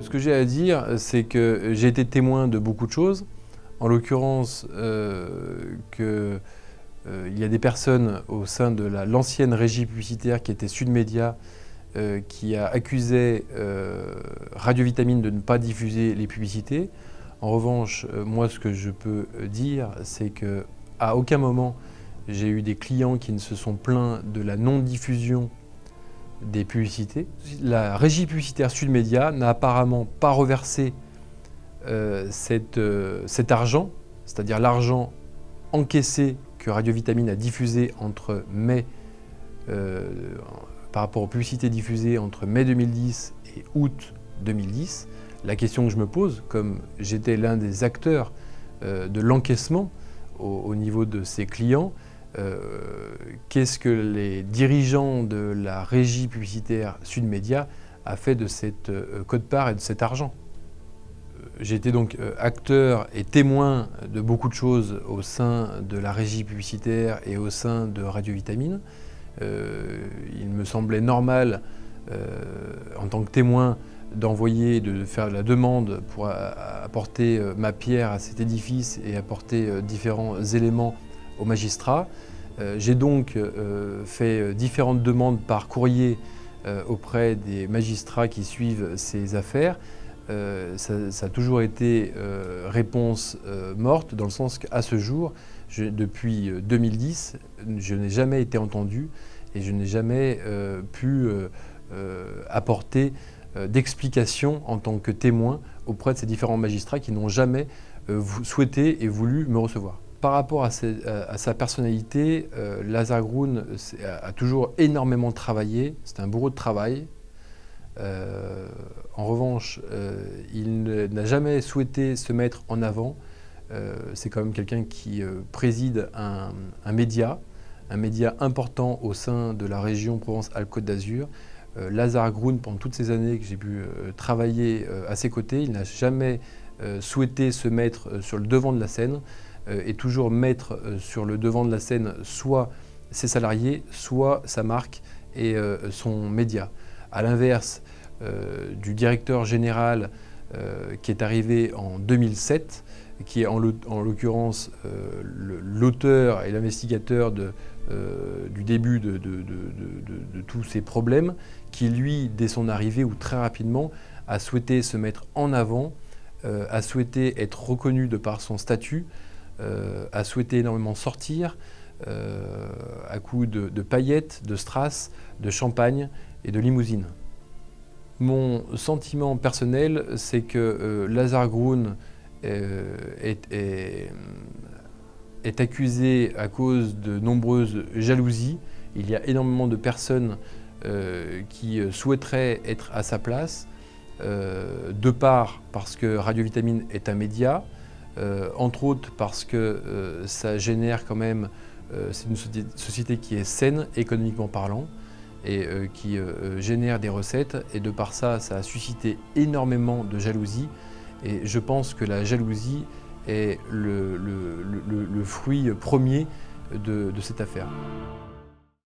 Ce que j'ai à dire, c'est que j'ai été témoin de beaucoup de choses. En l'occurrence, il y a des personnes au sein de l'ancienne régie publicitaire qui était Sud Média qui a accusé Radio Vitamine de ne pas diffuser les publicités. En revanche, moi, ce que je peux dire, c'est qu'à aucun moment, j'ai eu des clients qui ne se sont plaints de la non-diffusion des publicités. La régie publicitaire Sud Média n'a apparemment pas reversé cet argent, c'est-à-dire l'argent encaissé que Radio Vitamine a diffusé entre mai, par rapport aux publicités diffusées entre mai 2010 et août 2010. La question que je me pose, comme j'étais l'un des acteurs de l'encaissement au niveau de ces clients, qu'est-ce que les dirigeants de la régie publicitaire Sud Média a fait de cette quote-part et de cet argent? J'ai été donc acteur et témoin de beaucoup de choses au sein de la régie publicitaire et au sein de Radio Vitamine. Il me semblait normal, en tant que témoin, de faire la demande pour apporter ma pierre à cet édifice et apporter différents éléments aux magistrats. J'ai donc fait différentes demandes par courrier auprès des magistrats qui suivent ces affaires. Ça a toujours été réponse morte, dans le sens qu'à ce jour, depuis 2010, je n'ai jamais été entendu et je n'ai jamais pu apporter d'explications en tant que témoin auprès de ces différents magistrats qui n'ont jamais souhaité et voulu me recevoir. Par rapport à sa personnalité, Lazare Groen a toujours énormément travaillé, c'est un bourreau de travail. En revanche, il n'a jamais souhaité se mettre en avant. C'est quand même quelqu'un qui préside un média important au sein de la région Provence-Alpes-Côte d'Azur. Lazare Groen, pendant toutes ces années que j'ai pu travailler à ses côtés, il n'a jamais souhaité se mettre sur le devant de la scène et toujours mettre sur le devant de la scène soit ses salariés, soit sa marque et son média. À l'inverse du directeur général qui est arrivé en 2007, qui est en l'occurrence l'auteur et l'investigateur du début de tous ces problèmes, qui lui, dès son arrivée ou très rapidement, a souhaité se mettre en avant, a souhaité être reconnu de par son statut, a souhaité énormément sortir à coups de paillettes, de strass, de champagne et de limousine. Mon sentiment personnel, c'est que Lazare Groen est accusé à cause de nombreuses jalousies. Il y a énormément de personnes qui souhaiteraient être à sa place, de part parce que Radio Vitamine est un média, entre autres parce que ça génère quand même, c'est une société qui est saine économiquement parlant, et qui génère des recettes, et de par ça, ça a suscité énormément de jalousie, et je pense que la jalousie est le fruit premier de cette affaire.